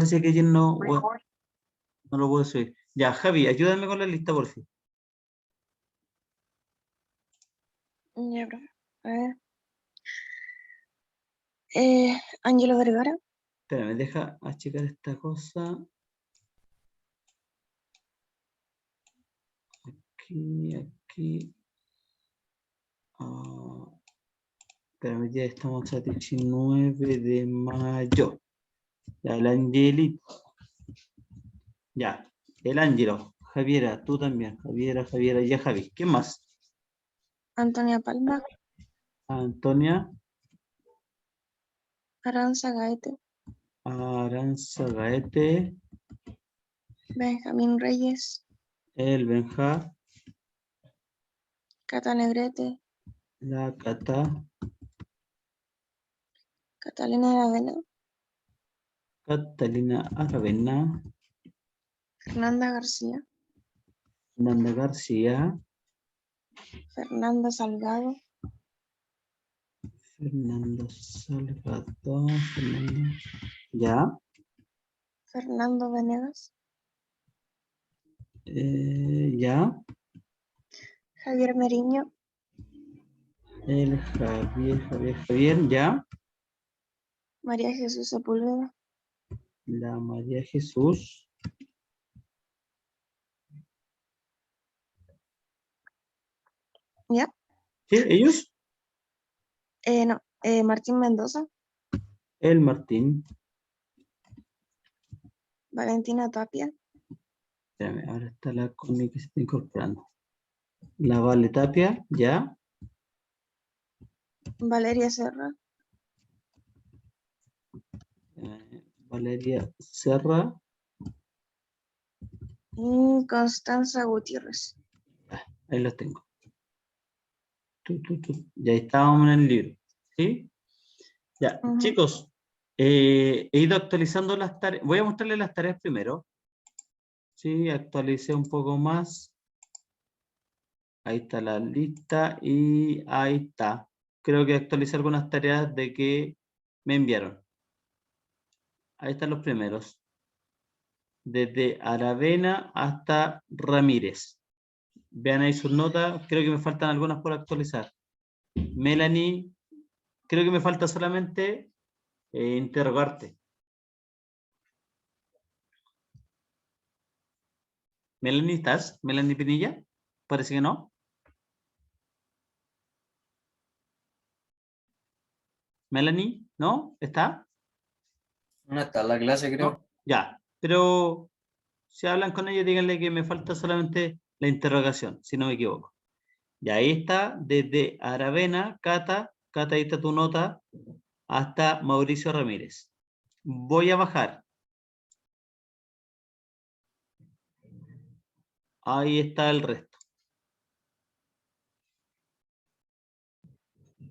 parece que ayer no lo puedo subir. Ya, Javi, ayúdame con la lista, por fin. Ya, profe. A ver. Ángelo Vergara. Espérame, deja achicar esta cosa. Aquí. Espérame, ya estamos a 19 de mayo. Ya, el Angelito. Ya, el Ángelo. Javiera, tú también. Javiera, ya Javi. ¿Quién más? Antonia Palma. Antonia. Aranza Gaete. Aranza Gaete. Benjamín Reyes. El Benja. Cata Negrete. La Cata. Catalina Aravena. Catalina Aravena. Fernanda García. Nanda García. Fernanda Salgado. Fernando Salgado. Ya. Fernando Venegas. Ya. Javier Meriño. El Javier, ya. María Jesús Sepúlveda. La María Jesús. ¿Ya? ¿Sí? ¿Ellos? No. Martín Mendoza. El Martín. Valentina Tapia. Espérame, ahora está la Connie que se está incorporando. La Vale Tapia, ya. Valeria Serra. Valeria Serra. Y Constanza Gutiérrez. Ahí los tengo. Ya estábamos en el libro. ¿Sí? Ya, chicos, he ido actualizando las tareas. Voy a mostrarles las tareas primero. Sí, actualicé un poco más. Ahí está la lista y ahí está. Creo que actualicé algunas tareas de que me enviaron. Ahí están los primeros. Desde Aravena hasta Ramírez. Vean ahí sus notas. Creo que me faltan algunas por actualizar. Melanie, creo que me falta solamente interrogarte. Melanie, ¿estás? Melanie Pinilla. Parece que no. Melanie, ¿no? ¿Está? No está en la clase, creo. ¿No? Ya, pero si hablan con ella, díganle que me falta solamente la interrogación, si no me equivoco. Y ahí está, desde Aravena, Cata, ahí está tu nota, hasta Mauricio Ramírez. Voy a bajar. Ahí está el resto.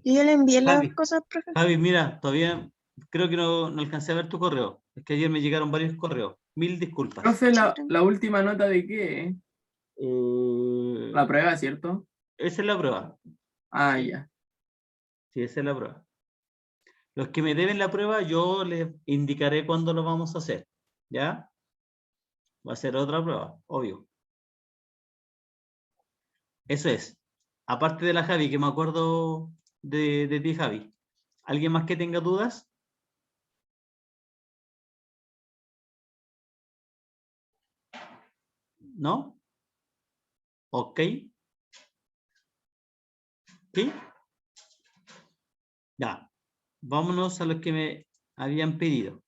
Yo ya le envié las Javi, cosas, profe. Javi, mira, todavía creo que no alcancé a ver tu correo. Es que ayer me llegaron varios correos. Mil disculpas. Profe, la última nota de qué? La La prueba, ¿cierto? esa es la prueba. Ah, ya. Sí, esa es la prueba. Los que me deben la prueba, yo les indicaré cuándo lo vamos a hacer. ¿Ya? Va a ser otra prueba, obvio. Eso es. Aparte de la Javi, que me acuerdo de ti, Javi. ¿Alguien más que tenga dudas? ¿No? Ok. ¿Sí? Ya. Vámonos a los que me habían pedido.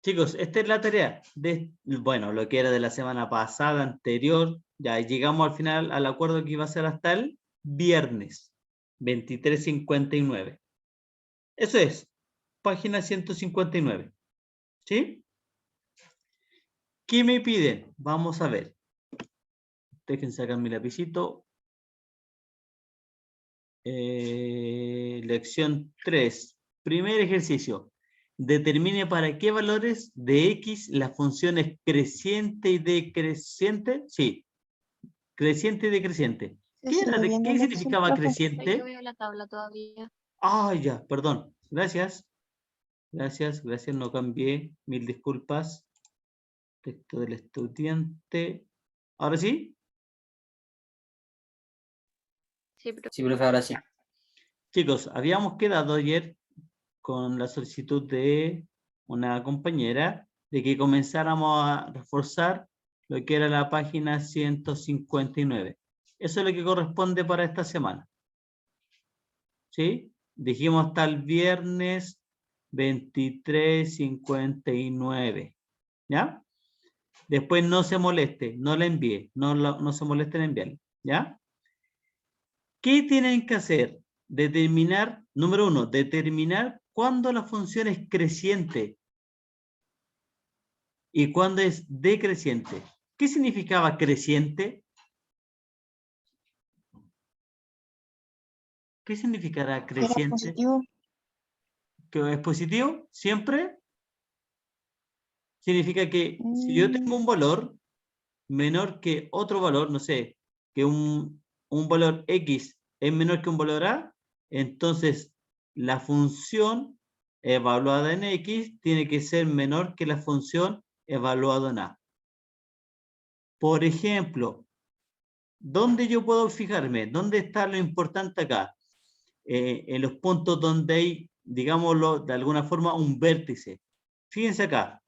Chicos, esta es la tarea de, bueno, lo que era de la semana pasada, anterior. Ya llegamos al final al acuerdo que iba a ser hasta el viernes 23:59. Eso es, página 159. ¿Sí? ¿Qué me piden? Vamos a ver. Dejen sacar mi lapicito. Lección 3. Primer ejercicio. Determine para qué valores de X las funciones creciente y decreciente. Sí, creciente y decreciente. Sí, ¿Qué significaba profe. creciente? Yo veo la tabla todavía. Ah, ya, perdón. Gracias. Gracias, no cambié. Mil disculpas. Texto del estudiante. ¿Ahora sí? Sí, profe. Sí, profe, ahora sí. Chicos, habíamos quedado ayer con la solicitud de una compañera de que comenzáramos a reforzar lo que era la página 159. Eso es lo que corresponde para esta semana. ¿Sí? Dijimos hasta el viernes 23:59. ¿Ya? Después no se moleste, no la envíe, no se moleste en enviarla. ¿Ya? ¿Qué tienen que hacer? Determinar, número 1, determinar cuándo la función es creciente y cuándo es decreciente. ¿Qué significaba creciente? ¿Qué significará Que era creciente? positivo. ¿Que es positivo? ¿Siempre? Significa que si yo tengo un valor menor que otro valor, no sé, que un valor X es menor que un valor A, entonces la función evaluada en X tiene que ser menor que la función evaluada en A. Por ejemplo, ¿dónde yo puedo fijarme? ¿Dónde está lo importante acá? En los puntos donde hay, digámoslo de alguna forma, un vértice. Fíjense acá.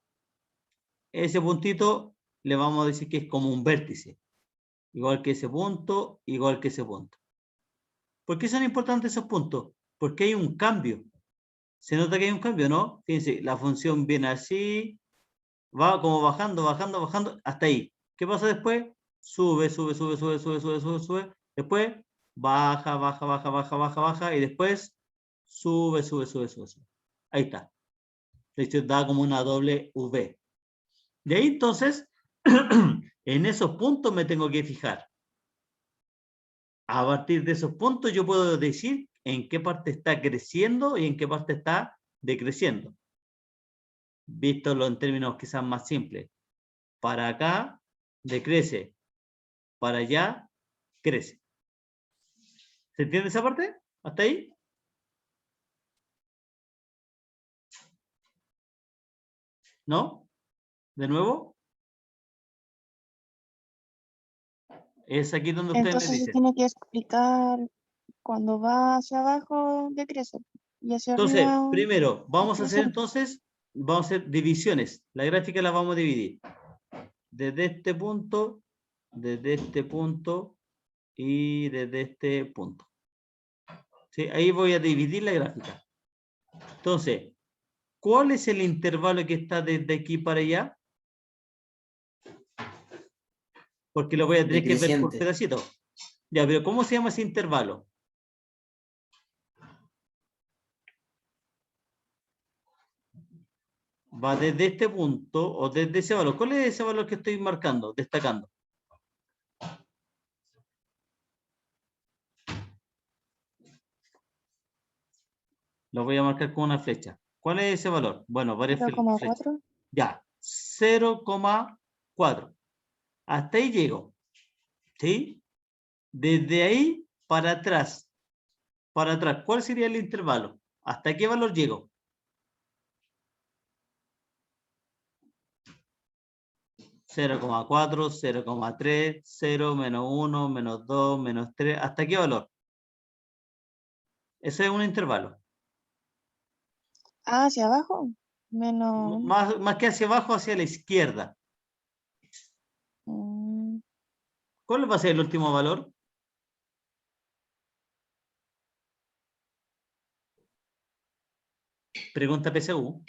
Ese puntito le vamos a decir que es como un vértice. Igual que ese punto, igual que ese punto. ¿Por qué son importantes esos puntos? Porque hay un cambio. Se nota que hay un cambio, ¿no? Fíjense, la función viene así, va como bajando, bajando, bajando, hasta ahí. ¿Qué pasa después? Sube, sube, sube, sube, sube, sube, sube, sube. Después baja, baja, baja, baja, baja, baja. Y después sube, sube, sube, sube, sube. Ahí está. De hecho, da como una doble V. De ahí entonces, en esos puntos me tengo que fijar. A partir de esos puntos yo puedo decir en qué parte está creciendo y en qué parte está decreciendo. Vístolo en términos quizás más simples. Para acá decrece, para allá crece. ¿Se entiende esa parte? ¿Hasta ahí? ¿No? ¿De nuevo? Es aquí donde ustedes me Entonces se dicen. tiene que explicar cuando va hacia abajo decrece y hacia Entonces, arriba primero, vamos a hacer crece. entonces, vamos a hacer divisiones. La gráfica la vamos a dividir. Desde este punto y desde este punto. ¿Sí? Ahí voy a dividir la gráfica. Entonces, ¿cuál es el intervalo que está desde aquí para allá? Porque lo voy a tener que ver por Decreciente. pedacitos. Ya, pero ¿cómo se llama ese intervalo? Va desde este punto o desde ese valor. ¿Cuál es ese valor que estoy marcando, destacando? Lo voy a marcar con una flecha. ¿Cuál es ese valor? Bueno, varias flechas. 0,4. Ya, 0,4. Hasta ahí llego. ¿Sí? Desde ahí para atrás. Para atrás, ¿cuál sería el intervalo? ¿Hasta qué valor llego? 0,4, 0,3, 0, menos 1, menos 2, menos 3. ¿Hasta qué valor? Ese es un intervalo. Hacia abajo. Menos. Más que hacia abajo, hacia la izquierda. ¿Cuál va a ser el último valor? Pregunta PSU.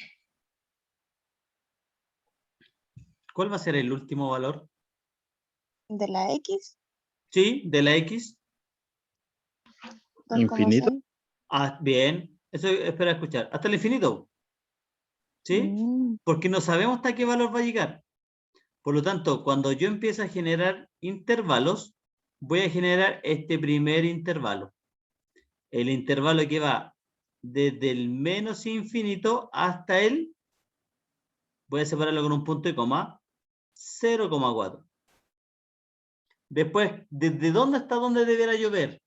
¿Cuál va a ser el último valor? De la X. Sí, de la X. 'Infinito? 2,6. Ah, bien. Eso espera escuchar. Hasta el infinito. ¿Sí? Porque no sabemos hasta qué valor va a llegar. Por lo tanto, cuando yo empiezo a generar intervalos, voy a generar este primer intervalo. El intervalo que va desde el menos infinito hasta el, voy a separarlo con un punto y coma, 0,4. Después, ¿desde dónde hasta dónde deberá llover?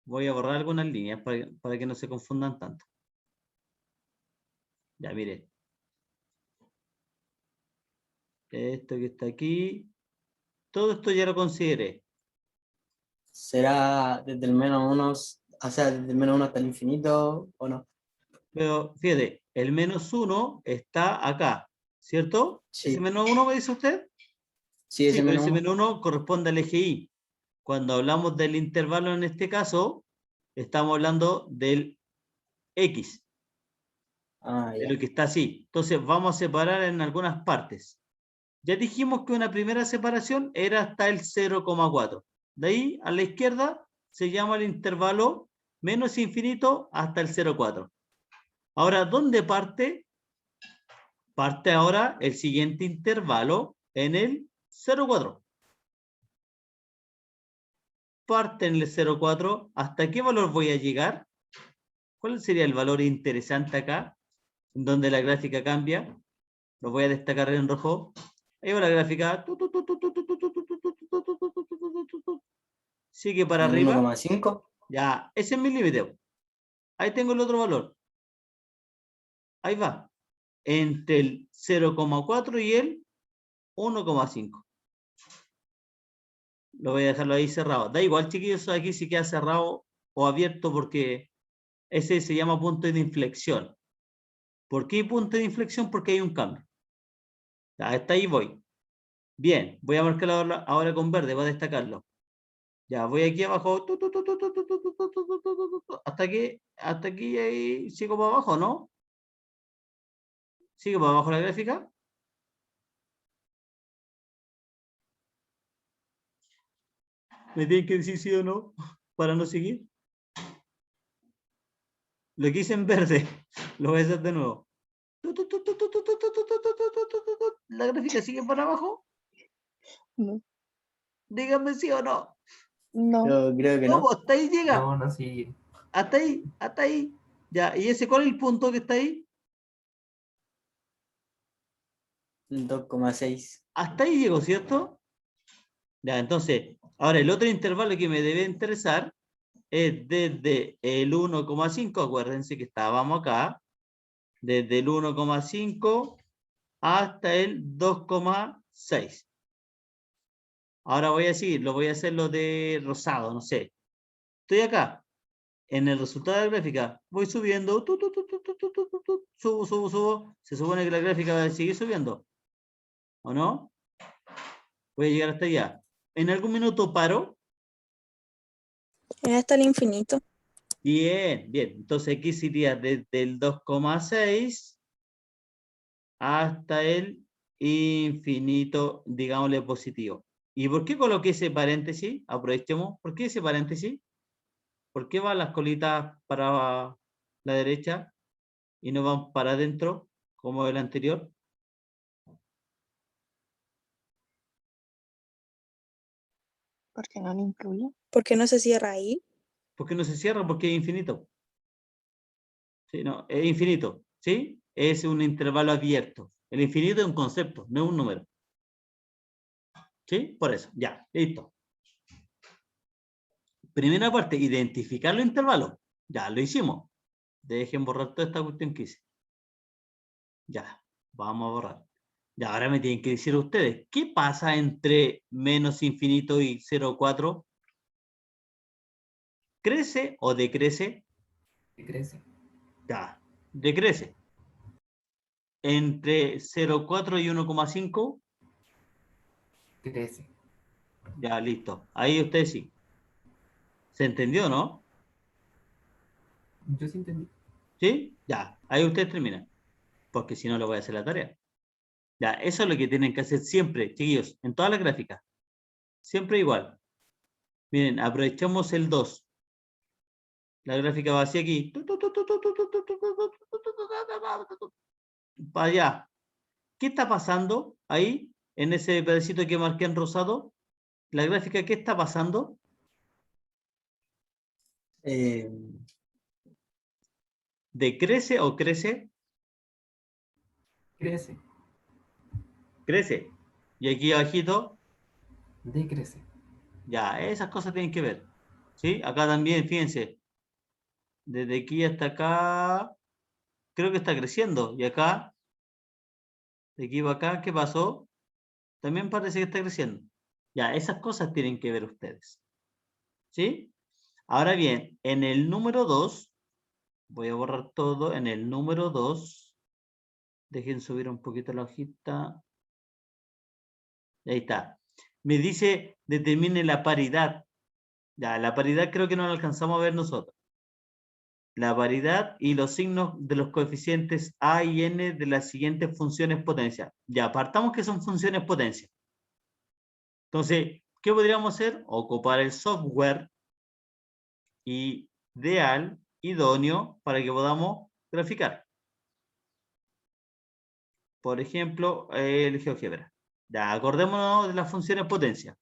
Voy a borrar algunas líneas para que no se confundan tanto. Ya, mire. Esto que está aquí. Todo esto ya lo consideré. ¿Será desde el menos 1, o sea, desde el menos 1 hasta el infinito o no? Pero fíjate, el -1 está acá, ¿cierto? ¿Ese Sí, -1 me dice usted? sí, Sí, ese pero menos ese 1. -1 corresponde al eje Y. Cuando hablamos del intervalo en este caso, estamos hablando del X, Ah, de ya. lo que está así. Entonces vamos a separar en algunas partes. Ya dijimos que una primera separación era hasta el 0,4. De ahí a la izquierda se llama el intervalo menos infinito hasta el 0,4. Ahora, ¿dónde parte? Parte ahora el siguiente intervalo en el 0,4. Parte en el 0,4. ¿Hasta qué valor voy a llegar? ¿Cuál sería el valor interesante acá? En donde la gráfica cambia. Lo voy a destacar en rojo. Ahí va la gráfica. Sigue para ¿En el arriba. 1,5? Ya, ese es mi límite. Ahí tengo el otro valor. Ahí va. Entre el 0,4 y el 1,5. Lo voy a dejarlo ahí cerrado. Da igual, chiquillos, aquí sí queda cerrado o abierto porque ese se llama punto de inflexión. ¿Por qué punto de inflexión? Porque hay un cambio. Ya, hasta ahí voy. Bien, voy a marcarlo ahora con verde, voy a destacarlo. Ya, voy aquí abajo. Hasta aquí ahí, sigo para abajo, ¿no? ¿Sigo para abajo la gráfica? ¿Me tienen que decir sí o no para no seguir? Lo que hice en verde, lo voy a hacer de nuevo. La gráfica sigue para abajo. No. Díganme sí o no. No. Yo creo que No, no. hasta ahí llega. No, no sigue. Hasta ahí, hasta ahí. Ya, ¿y ese cuál es el punto que está ahí? 2,6. Hasta ahí llegó, ¿cierto? Ya, entonces, ahora el otro intervalo que me debe interesar es desde el 1,5, acuérdense que estábamos acá, desde el 1,5 hasta el 2,6. Ahora voy a seguir, lo voy a hacer lo de rosado, no sé. Estoy acá, en el resultado de la gráfica, voy subiendo, subo, subo, subo. Se supone que la gráfica va a seguir subiendo, ¿o no? Voy a llegar hasta allá. ¿En algún minuto paro? Es hasta el infinito. Bien, bien. Entonces aquí sería desde el 2,6 hasta el infinito, digámosle positivo. ¿Y por qué coloqué ese paréntesis? Aprovechemos. ¿Por qué ese paréntesis? ¿Por qué van las colitas para la derecha y no van para adentro como el anterior? Porque no lo incluye. ¿Por qué no se cierra ahí? ¿Por qué no se cierra? Porque es infinito. Sí, no, es infinito, ¿sí? Es un intervalo abierto. El infinito es un concepto, no es un número. ¿Sí? Por eso, ya, listo. Primera parte, identificar los intervalos. Ya, lo hicimos. Dejen borrar toda esta cuestión que hice. Ya, vamos a borrar. Ya, ahora me tienen que decir ustedes, ¿qué pasa entre menos infinito y 0,4? ¿Crece o decrece? Crece. Ya, decrece. Entre 0,4 y 1,5, Crece. ya, listo. Ahí ustedes sí. ¿Se entendió, no? Yo sí entendí. ¿Sí? Ya, ahí ustedes terminan. Porque si no, le voy a hacer la tarea. Ya, eso es lo que tienen que hacer siempre, chiquillos, en todas las gráficas. Siempre igual. Miren, aprovechamos el 2. La gráfica va hacia aquí. Para allá. ¿Qué está pasando ahí? En ese pedacito que marqué en rosado. La gráfica, ¿qué está pasando? ¿Decrece o crece? Crece. Crece. Y aquí abajito, Decrece. ya, esas cosas tienen que ver. ¿Sí? Acá también, fíjense. Desde aquí hasta acá creo que está creciendo. Y acá, de aquí para acá, ¿qué pasó? También parece que está creciendo. Ya, esas cosas tienen que ver ustedes. ¿Sí? Ahora bien, en el número 2, voy a borrar todo. En el número 2, dejen subir un poquito la hojita. Ahí está. Me dice, determine la paridad. Ya, la paridad creo que no la alcanzamos a ver nosotros. La paridad y los signos de los coeficientes a y n de las siguientes funciones potencia. Ya, partamos que son funciones potencia. Entonces, ¿qué podríamos hacer? Ocupar el software ideal, idóneo, para que podamos graficar. Por ejemplo, el GeoGebra. Ya, acordémonos de las funciones potencia.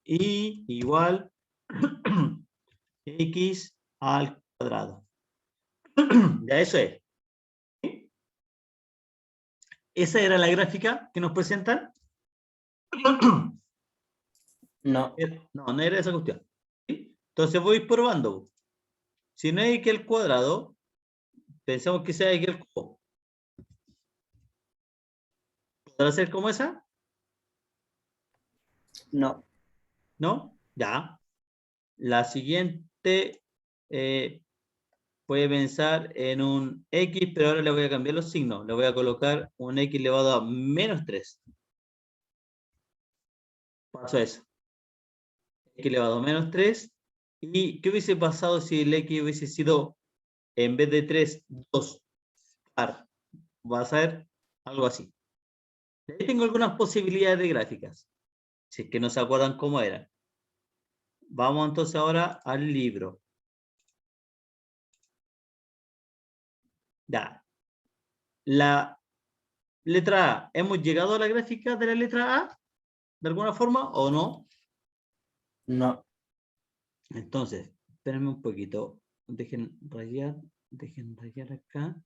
Y igual x al cuadrado. Ya, eso es. ¿Sí? ¿Esa era la gráfica que nos presentan? No, No, no era esa cuestión. ¿Sí? Entonces voy probando. Si no hay x al cuadrado, pensamos que sea x al cubo. ¿Podrá ser como esa? no, ¿No? Ya. La siguiente puede pensar en un x, pero ahora le voy a cambiar los signos. Le voy a colocar un x elevado a menos 3. Paso eso. X elevado a menos 3. ¿Y qué hubiese pasado si el x hubiese sido, en vez de 3, 2 par? Va a ser algo así. Ahí tengo algunas posibilidades de gráficas, si es que no se acuerdan cómo eran. Vamos entonces ahora al libro. Ya. La letra A. ¿Hemos llegado a la gráfica de la letra A? ¿De alguna forma o no? no. Entonces, espérenme un poquito. Dejen rayar acá.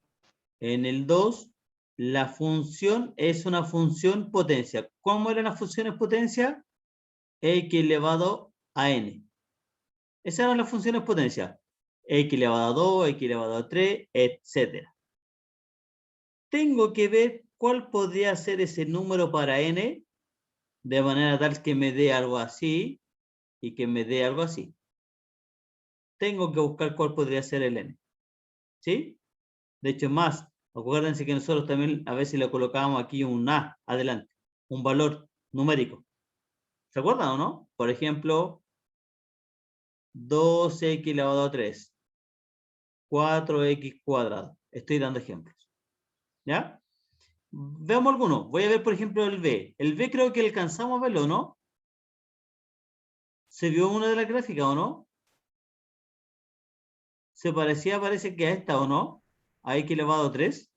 En el 2, la función es una función potencia. ¿Cómo eran las funciones potencia? X elevado a n. Esas eran las funciones potencia. X elevado a 2, X elevado a 3, etc. Tengo que ver cuál podría ser ese número para n, de manera tal que me dé algo así y que me dé algo así. Tengo que buscar cuál podría ser el n. ¿Sí? De hecho, más, acuérdense que nosotros también a veces le colocábamos aquí un a adelante, un valor numérico. ¿Se acuerdan o no? Por ejemplo, 2x elevado a 3, 4x cuadrado. Estoy dando ejemplos. ¿Ya? Veamos algunos. Voy a ver, por ejemplo, el b. El b creo que alcanzamos a verlo, ¿no? ¿Se vio una de las gráficas o no? ¿Se parecía, parece que a esta o no? A x elevado a 3.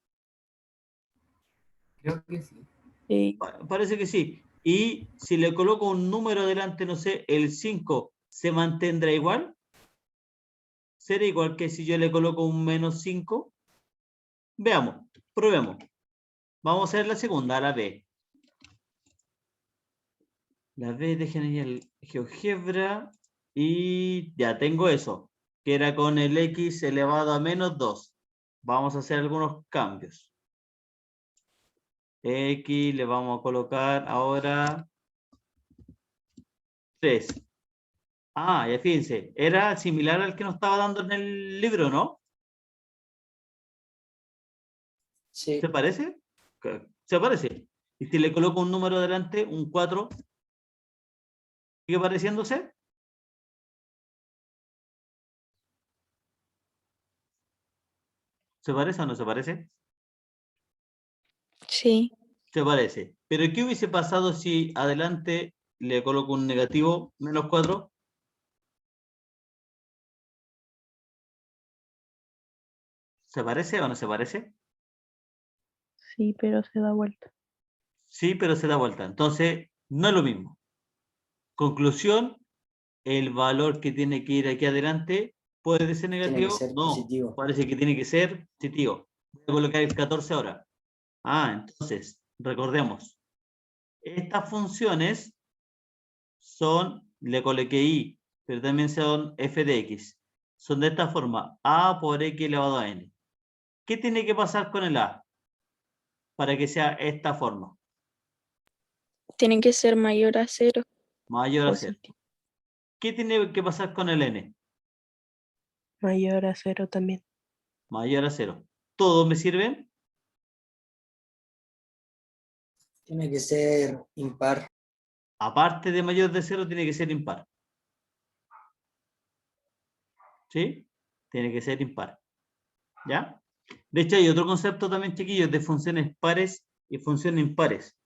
Creo que sí. Sí. Parece que sí. Y si le coloco un número delante, no sé, el 5, ¿se mantendrá igual? ¿Será igual que si yo le coloco un menos 5? Veamos, probemos. Vamos a hacer la segunda, la B. La B, dejen ahí el GeoGebra. Y ya tengo eso, que era con el x elevado a menos 2. Vamos a hacer algunos cambios. X le vamos a colocar ahora 3. Ah, ya fíjense, era similar al que nos estaba dando en el libro, ¿no? Sí, ¿Se parece? Se parece. Y si le coloco un número delante, un 4, ¿sigue pareciéndose? ¿Se parece o no se parece? Sí. Se parece. Pero ¿qué hubiese pasado si adelante le coloco un negativo, menos 4? ¿Se parece o no se parece? Sí, pero se da vuelta. Sí, pero se da vuelta. Entonces, no es lo mismo. Conclusión, el valor que tiene que ir aquí adelante puede ser tiene que negativo. ser No, positivo. parece que tiene que ser positivo. Voy a colocar el 14 ahora. Entonces, recordemos. Estas funciones son, le coloqué y, pero también son f de x. son de esta forma. A por X elevado a N. ¿Qué tiene que pasar con el A para que sea esta forma? Tiene que ser mayor a 0. Mayor a 0. Positivo. ¿Qué tiene que pasar con el N? Mayor a 0 también. Mayor a 0. ¿Todos me sirven? Tiene que ser impar. Aparte de mayor de 0, tiene que ser impar. ¿Sí? Tiene que ser impar. ¿Ya? De hecho, hay otro concepto también, chiquillos, de funciones pares y funciones impares.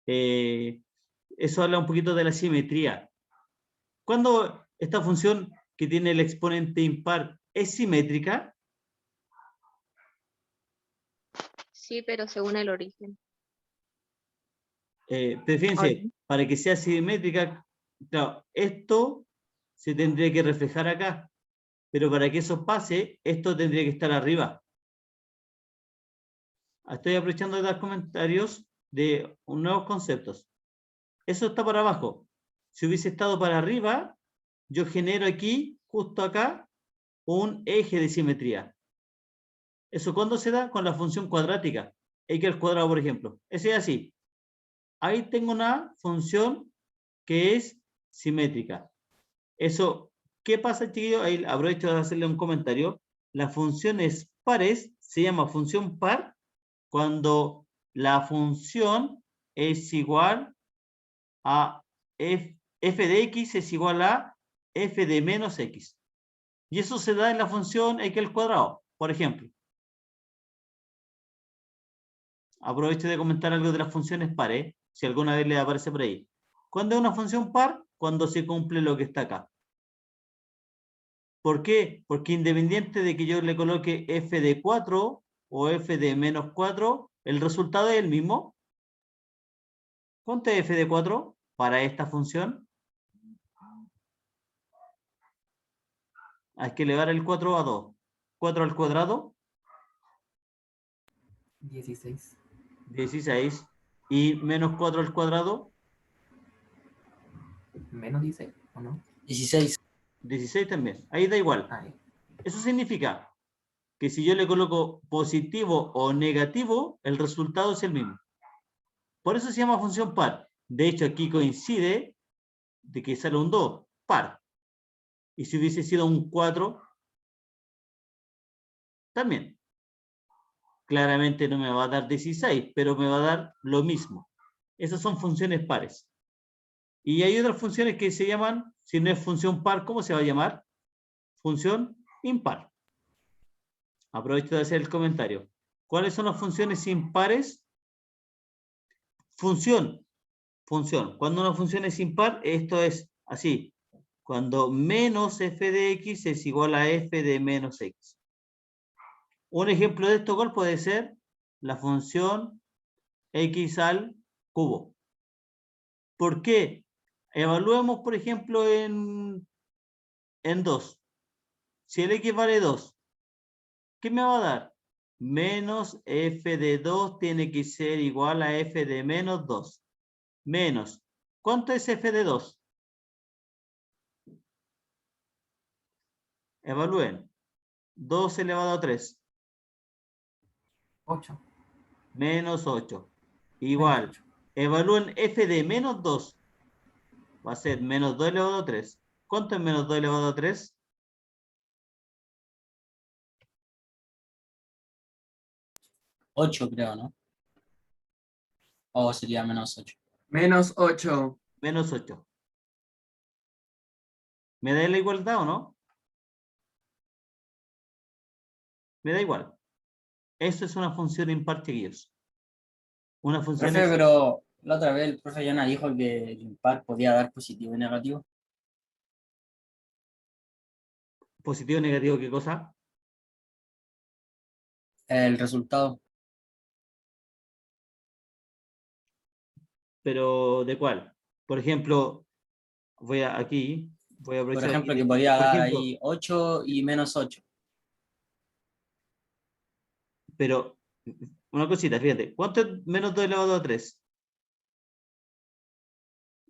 Eso habla un poquito de la simetría. Cuando esta función que tiene el exponente impar es simétrica, Sí, pero según el origen. pero fíjense, para que sea simétrica, claro, esto se tendría que reflejar acá, pero para que eso pase, esto tendría que estar arriba. Estoy aprovechando de dar comentarios de nuevos conceptos. Eso está para abajo. Si hubiese estado para arriba, yo genero aquí, justo acá, un eje de simetría. ¿Eso cuándo se da? Con la función cuadrática. X al cuadrado, por ejemplo. Ese es así. Ahí tengo una función que es simétrica. Eso, ¿qué pasa, chiquillos? Ahí aprovecho de hacerle un comentario. Las funciones pares se llama función par cuando la función es igual a f de x es igual a f de menos x. Y eso se da en la función x al cuadrado, por ejemplo. Aprovecho de comentar algo de las funciones pares, si alguna vez le aparece por ahí. ¿Cuándo es una función par? Cuando se cumple lo que está acá. ¿Por qué? Porque independiente de que yo le coloque f de 4 o f de menos 4, el resultado es el mismo. ¿Cuánto es f de 4 para esta función? Hay que elevar el 4 a 2. 4 al cuadrado, 16. 16. Y menos 4 al cuadrado, Menos 16, ¿o no? 16. 16 también. Ahí da igual. Ahí. Eso significa que si yo le coloco positivo o negativo, el resultado es el mismo. Por eso se llama función par. De hecho, aquí coincide de que sale un 2, par. Y si hubiese sido un 4, también. Claramente no me va a dar 16, pero me va a dar lo mismo. Esas son funciones pares. Y hay otras funciones que se llaman, si no es función par, ¿cómo se va a llamar? Función impar. Aprovecho de hacer el comentario. ¿Cuáles son las funciones impares? Función. Cuando una función es impar, esto es así. Cuando menos f de x es igual a f de menos x. Un ejemplo de esto, ¿cuál puede ser? La función x al cubo. ¿Por qué? Evaluemos, por ejemplo, en 2. Si el x vale 2, ¿qué me va a dar? Menos f de 2 tiene que ser igual a f de menos 2. Menos. ¿Cuánto es f de 2? Evalúen. 2 elevado a 3. 8. Menos 8. Igual. Evalúen f de menos 2. Va a ser menos 2 elevado a 3. ¿Cuánto es menos 2 elevado a 3? 8 creo, ¿no? O sería menos 8. Menos 8. Menos 8. ¿Me da la igualdad o no? Me da igual. Eso es una función impar, chiquillos. Una función Profe, pero la otra vez el profe Yana dijo que el impar podía dar positivo y negativo. positivo o negativo, ¿qué cosa? El resultado. Pero ¿de cuál? Por ejemplo, voy a Por aprovechar ejemplo, aquí. que podía Por dar ejemplo, ahí 8 y menos 8. pero una cosita, fíjate. ¿Cuánto es menos 2 elevado a 3?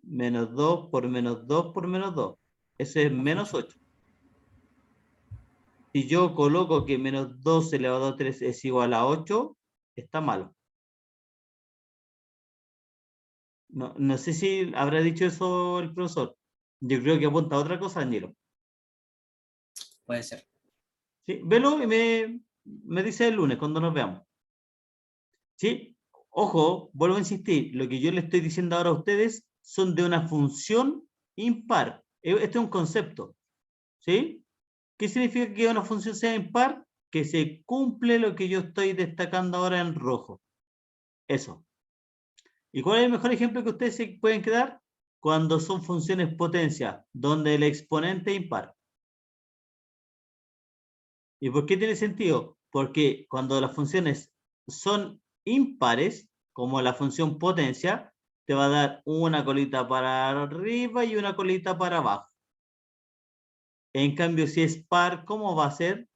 Menos 2 por menos 2 por menos 2. Ese es menos 8. Si yo coloco que menos 2 elevado a 3 es igual a 8, está malo. No, no sé si habrá dicho eso el profesor. Yo creo que apunta a otra cosa, Danielo. Puede ser. ¿Sí? Velo y me dice el lunes cuando nos veamos. ¿Sí? Ojo, vuelvo a insistir, lo que yo le estoy diciendo ahora a ustedes son de una función impar. Este es un concepto. ¿Sí? ¿Qué significa que una función sea impar? Que se cumple lo que yo estoy destacando ahora en rojo. Eso. ¿Y cuál es el mejor ejemplo que ustedes se pueden quedar? Cuando son funciones potencia, donde el exponente es impar. ¿Y por qué tiene sentido? Porque cuando las funciones son impares, como la función potencia, te va a dar una colita para arriba y una colita para abajo. En cambio, si es par, ¿cómo va a ser?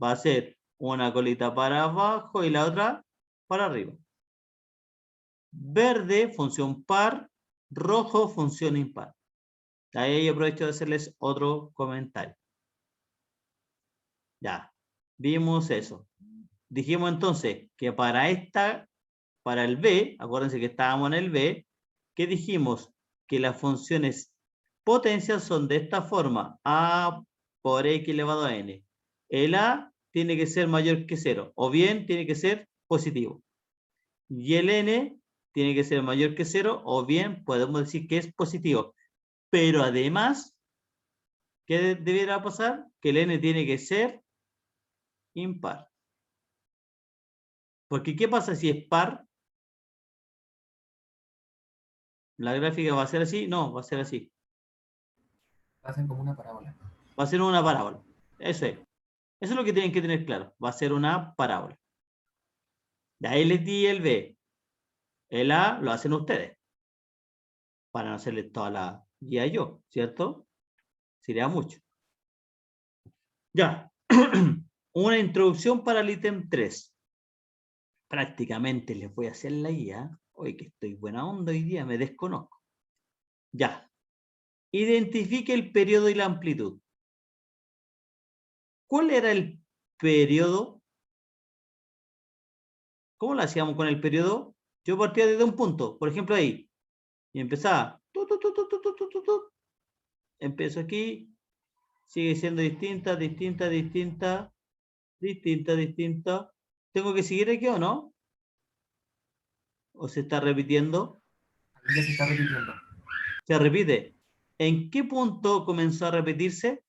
Va a ser una colita para abajo y la otra para arriba. Verde, función par, rojo, función impar. Ahí aprovecho de hacerles otro comentario. Ya, vimos eso. Dijimos entonces que para el B, acuérdense que estábamos en el B, ¿qué dijimos? Que las funciones potencias son de esta forma, a por x elevado a n. El a tiene que ser mayor que 0, o bien tiene que ser positivo. Y el n tiene que ser mayor que 0, o bien podemos decir que es positivo. Pero además, ¿qué debiera pasar? Que el n tiene que ser impar. Porque ¿qué pasa si es par? ¿La gráfica va a ser así? No, va a ser así. Hacen como una parábola. Va a ser una parábola. Eso es. Eso es lo que tienen que tener claro. Va a ser una parábola. De ahí les di el B. El A lo hacen ustedes. Para no hacerle toda la guía yo, ¿cierto? Sería mucho. Ya. Una introducción para el ítem 3. Prácticamente les voy a hacer la guía. Hoy que estoy buena onda hoy día, me desconozco. Ya. Identifique el periodo y la amplitud. ¿Cuál era el periodo? ¿Cómo lo hacíamos con el periodo? Yo partía desde un punto, por ejemplo ahí, y empezaba. Empiezo aquí, sigue siendo distinta. ¿Tengo que seguir aquí o no? ¿O se está repitiendo? Ya se está repitiendo. Se repite. ¿En qué punto comenzó a repetirse?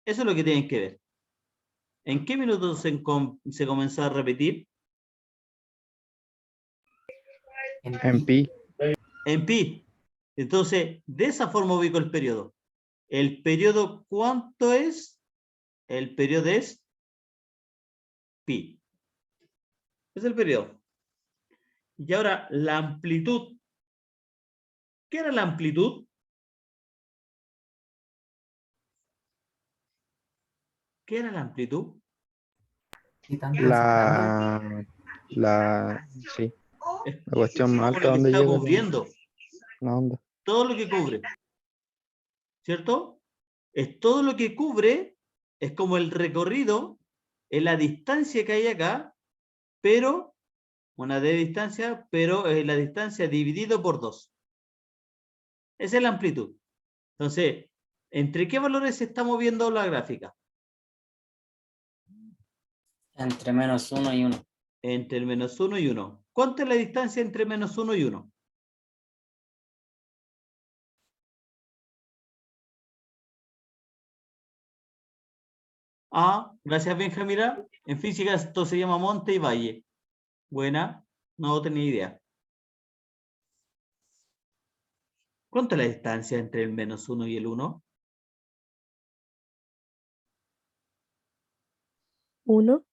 Eso es lo que tienen que ver. ¿En qué minuto se comenzó a repetir? En pi. En pi. Entonces, de esa forma ubico el periodo. ¿El periodo cuánto es? El periodo es pi. Es el periodo. Y ahora, la amplitud. ¿Qué era la amplitud? ¿Qué era la amplitud? ¿Qué tanto se Sí. Es La cuestión más como alta lo que donde está llega cubriendo. una onda. Todo lo que cubre. ¿Cierto? Es todo lo que cubre, es como el recorrido, es la distancia que hay acá, pero, una de distancia, pero es la distancia dividido por 2. Esa es la amplitud. Entonces, ¿entre qué valores se está moviendo la gráfica? Entre -1 y 1. Entre el -1 y 1. ¿Cuánto es la distancia entre -1 y 1? Ah, gracias Benjamina. En física esto se llama monte y valle. Buena, no tenía idea. ¿Cuánto es la distancia entre el -1 y el 1? 1.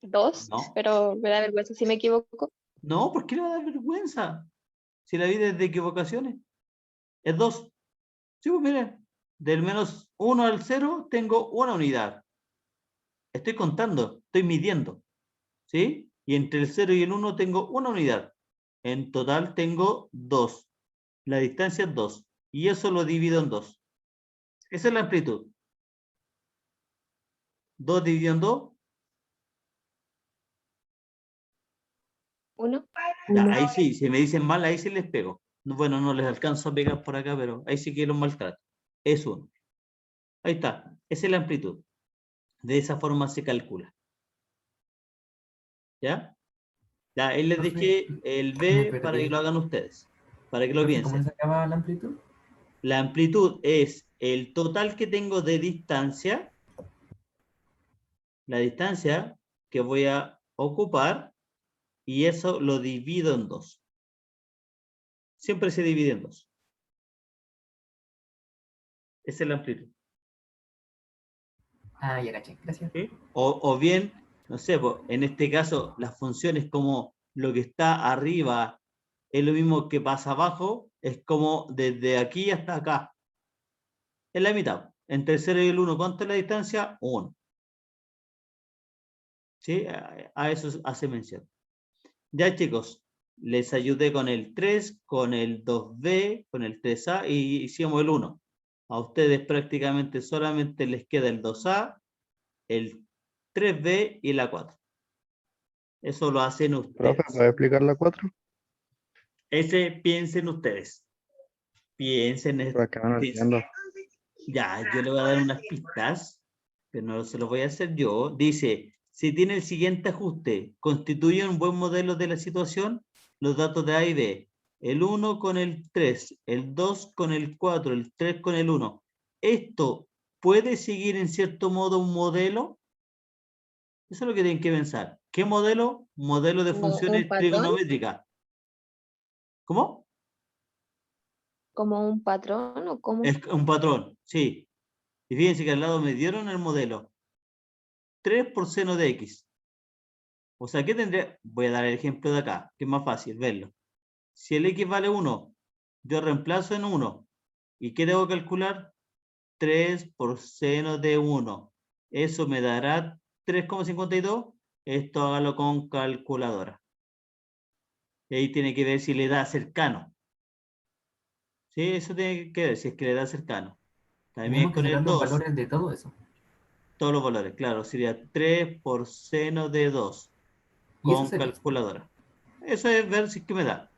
2, No. pero me da vergüenza si me equivoco. No, ¿por qué le va a dar vergüenza? Si la vida es de equivocaciones. Es 2. Sí, pues miren, del -1 al 0 tengo una unidad. Estoy contando, estoy midiendo. ¿Sí? Y entre el 0 y el 1 tengo una unidad. En total tengo 2. La distancia es 2. Y eso lo divido en 2. Esa es la amplitud. 2 dividido en 2. 1. Ya, Uno. ahí sí, si me dicen mal, ahí sí les pego. Bueno, no les alcanzo a pegar por acá, pero ahí sí que los maltrato. Es 1. Ahí está. Esa es la amplitud. De esa forma se calcula. ¿Ya? Ya, ahí les Profe, dejé el me B perdí. para que lo hagan ustedes. Para que lo Profe, ¿cómo piensen. se sacaba la amplitud? La amplitud es el total que tengo de distancia. La distancia que voy a ocupar. Y eso lo divido en 2. Siempre se divide en 2. Esa es la amplitud. Ah, ya caché. Gracias. ¿Sí? O bien, no sé, en este caso, las funciones como lo que está arriba es lo mismo que pasa abajo, es como desde aquí hasta acá. Es la mitad. Entre el 0 y el 1, ¿cuánto es la distancia? 1. ¿Sí? A eso hace mención. Ya, chicos, les ayudé con el 3, con el 2B, con el 3A y hicimos el 1. A ustedes prácticamente solamente les queda el 2A, el 3B y la 4. Eso lo hacen Profe, ustedes. ¿puede explicar la 4? Ese piensen ustedes. Piensen. Por acá no entiendo. Ya, yo le voy a dar unas pistas, pero no se los voy a hacer yo. Dice, si tiene el siguiente ajuste, constituye un buen modelo de la situación, los datos de A y B. El 1 con el 3, el 2 con el 4, el 3 con el 1. ¿Esto puede seguir en cierto modo un modelo? Eso es lo que tienen que pensar. ¿Qué modelo? Modelo de ¿Como un funciones patrón? trigonométricas. ¿Cómo? ¿Como un patrón o cómo? Es un patrón, sí. Y fíjense que al lado me dieron el modelo. 3 por seno de X. O sea, ¿qué tendría? Voy a dar el ejemplo de acá, que es más fácil verlo. Si el X vale 1, yo reemplazo en 1. ¿Y qué debo calcular? 3 por seno de 1. Eso me dará 3,52. Esto hágalo con calculadora. Y ahí tiene que ver si le da cercano. Sí, eso tiene que ver si es que le da cercano. También Tenemos que con sacar el los 2. valores de todo eso. Todos los valores, claro. Sería 3 por seno de 2. Y eso Con sería. calculadora. Eso es ver si es que me da.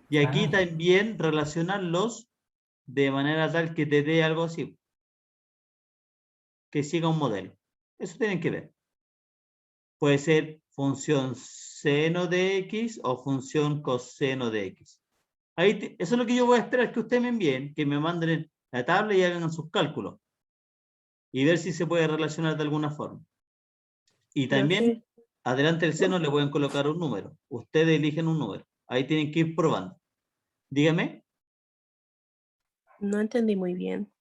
Y aquí Ah, también relacionarlos de manera tal que te dé algo así. Que siga un modelo. Eso tienen que ver. Puede ser función seno de X o función coseno de X. Eso es lo que yo voy a esperar que ustedes me envíen, que me manden la tabla y hagan sus cálculos. Y ver si se puede relacionar de alguna forma. Y también, adelante del seno le pueden colocar un número. Ustedes eligen un número. Ahí tienen que ir probando. Dígame. No entendí muy bien.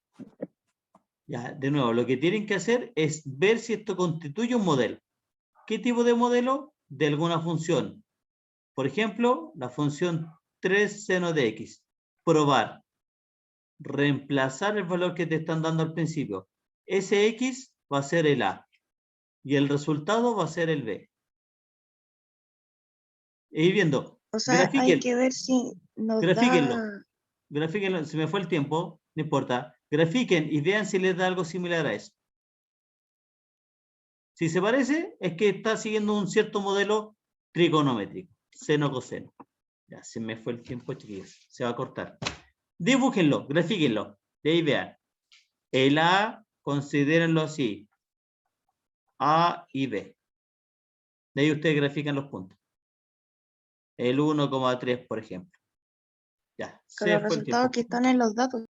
Ya, de nuevo, lo que tienen que hacer es ver si esto constituye un modelo. ¿Qué tipo de modelo? De alguna función. Por ejemplo, la función 3 seno de X. Probar. Reemplazar el valor que te están dando al principio. Ese X va a ser el A. Y el resultado va a ser el B. E ir viendo. O sea, hay Grafíquenlo. que ver si nos Grafíquenlo. da. Grafíquenlo. Se me fue el tiempo. No importa. Grafiquen y vean si les da algo similar a eso. Si se parece, es que está siguiendo un cierto modelo trigonométrico. Seno, coseno. Ya, se me fue el tiempo, chiquillos. Se va a cortar. Dibújenlo, grafíquenlo. De ahí vean. El A, considérenlo así. A y B. De ahí ustedes grafican los puntos. El 1,3, por ejemplo. Ya, Con se los fue el resultados tiempo. que están en los datos.